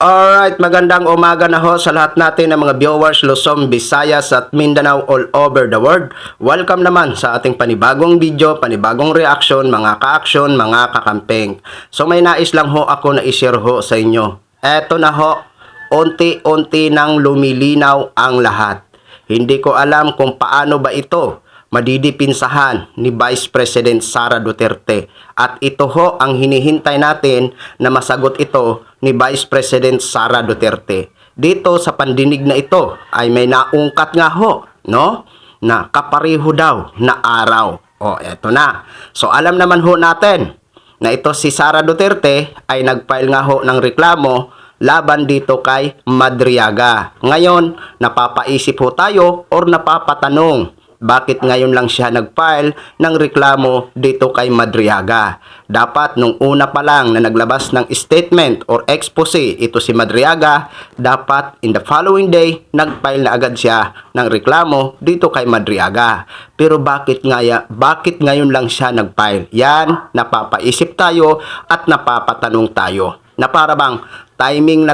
Alright, magandang umaga na ho sa lahat natin ng mga viewers Luzon, Visayas at Mindanao all over the world. Welcome naman sa ating panibagong video, panibagong reaction, mga ka-action, mga kakampeng. So may nais lang ho ako na i-share ho sa inyo. Eto na ho, unti-unti nang lumilinaw ang lahat. Hindi ko alam kung paano ba ito madidipinsahan ni Vice President Sara Duterte. At ito ho ang hinihintay natin na masagot ito ni Vice President Sara Duterte. Dito sa pandinig na ito ay may naungkat nga ho, no? Na kapareho daw na araw. O, eto na. So alam naman ho natin na ito si Sara Duterte ay nag-file nga ho ng reklamo laban dito kay Madriaga. Ngayon, napapaisip ho tayo or napapatanong, bakit ngayon lang siya nag-file ng reklamo dito kay Madriaga? Dapat nung una pa lang na naglabas ng statement or expose ito si Madriaga, dapat in the following day, nag-file na agad siya ng reklamo dito kay Madriaga. Pero bakit ngayon lang siya nag-file? Yan, napapaisip tayo at napapatanong tayo. Na para bang timing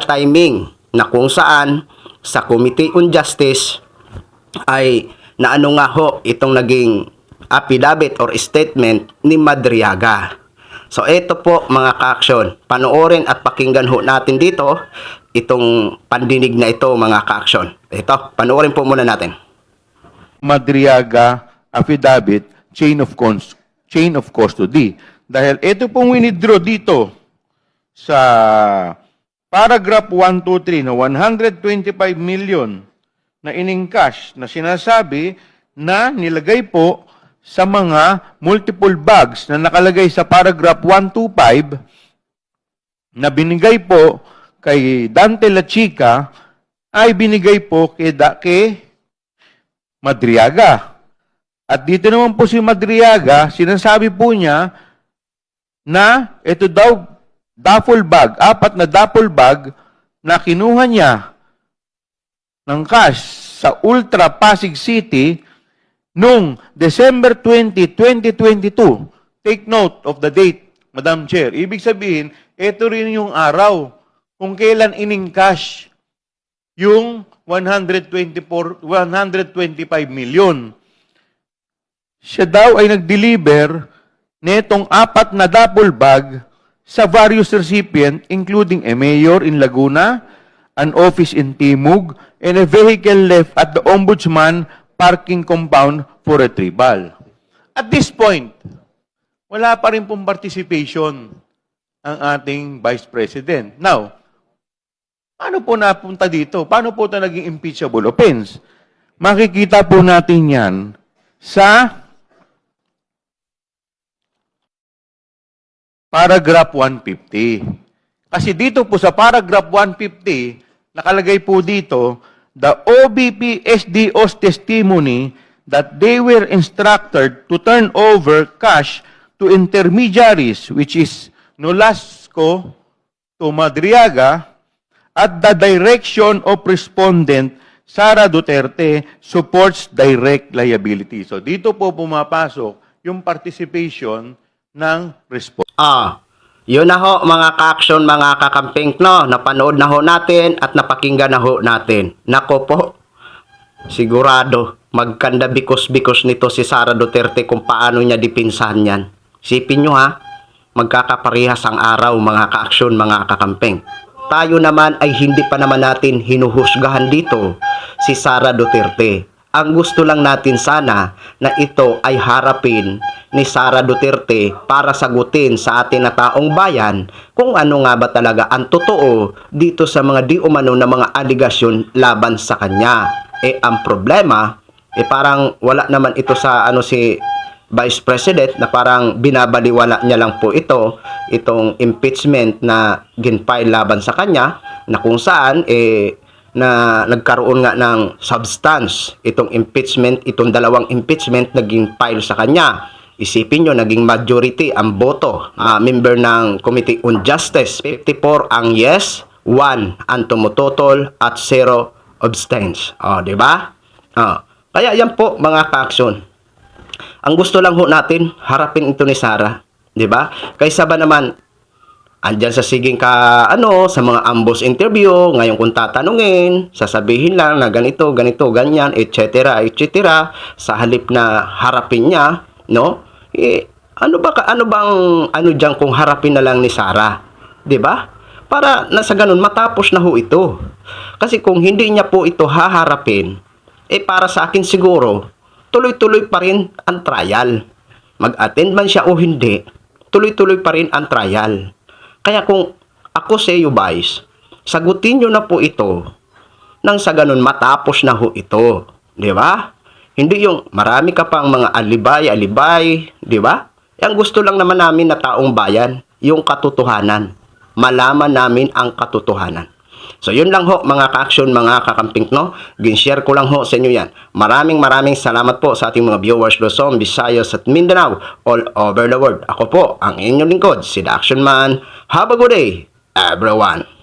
na kung saan sa Committee on Justice ay na ano nga ho itong naging affidavit or statement ni Madriaga. So ito po mga ka-action, panoorin at pakinggan ho natin dito itong pandinig na ito mga ka-action. Ito, panoorin po muna natin. Madriaga affidavit, chain of custody. Dahil ito pong winidraw dito sa paragraph 123 na 125 million na in-encash na sinasabi na nilagay po sa mga multiple bags na nakalagay sa paragraph 125 na binigay po kay Dante La Chica ay binigay po kay Madriaga. At dito naman po si Madriaga, sinasabi po niya na ito daw duffel bag, 4 na duffel bag na kinuha niya ng cash sa Ultra Pasig City noong December 20, 2022. Take note of the date, Madam Chair. Ibig sabihin, ito rin yung araw kung kailan in-encash yung 125 million. Siya daw ay nag-deliver netong 4 na duffel bag sa various recipient including a mayor in Laguna, an office in Timog, and a vehicle left at the Ombudsman parking compound for retrieval. At this point, wala pa rin pong participation ang ating Vice President. Now, paano po napunta dito? Paano po ito naging impeachable offense? Makikita po natin yan sa paragraph 150. Kasi dito po sa paragraph 150, nakalagay po dito, the OBP SDO's testimony that they were instructed to turn over cash to intermediaries, which is Nolasco to Madriaga, at the direction of respondent Sara Duterte supports direct liability. So dito po pumapasok yung participation ng respondent. Yun na ho mga ka-action, mga kakamping, no? Napanood na ho natin at napakinggan na ho natin. Nako po, sigurado magkanda bikos-bikos nito si Sara Duterte kung paano niya dipinsahan yan. Sipin nyo ha, magkakaparehas ang araw mga ka-action, mga kakamping. Tayo naman ay hindi pa naman natin hinuhusgahan dito si Sara Duterte. Ang gusto lang natin sana na ito ay harapin ni Sara Duterte para sagutin sa atin na taong bayan kung ano nga ba talaga ang totoo dito sa mga di umano na mga aligasyon laban sa kanya. Ang problema, parang wala naman ito sa si Vice President na parang binabaliwala niya lang po itong impeachment na ginfile laban sa kanya na kung saan na nagkaroon nga ng substance itong impeachment, itong dalawang impeachment naging file sa kanya. Isipin nyo, naging majority ang boto. Member ng Committee on Justice, 54 ang yes, 1 ang tumututol at 0 abstains. Diba? Kaya yan po mga ka-action. Ang gusto lang ho natin, harapin ito ni Sara. Diba? Kaysa ba naman andyan sa siging sa mga ambush interview, ngayon kung tatanungin, sasabihin lang na ganito, ganito, ganyan, etc., etc., sa halip na harapin niya, no? Ano bang kung harapin na lang ni Sara? 'Di ba? Para na sa ganun matapos na ho ito. Kasi kung hindi niya po ito haharapin, para sa akin siguro, tuloy-tuloy pa rin ang trial. Mag-attend man siya o hindi, tuloy-tuloy pa rin ang trial. Kaya kung ako sa iyo, guys, sagutin nyo na po ito nang sa ganun matapos na ho ito. Di ba? Hindi yung marami ka pang mga alibay, di ba? Ang gusto lang naman namin na taong bayan, yung katotohanan. Malaman namin ang katotohanan. So yun lang ho mga ka-action, mga kakamping, no? Gin-share ko lang ho sa inyo yan. Maraming salamat po sa ating mga viewers Luzon, Visayas at Mindanao all over the world. Ako po ang inyong lingkod, si The Action Man. Have a good day, everyone.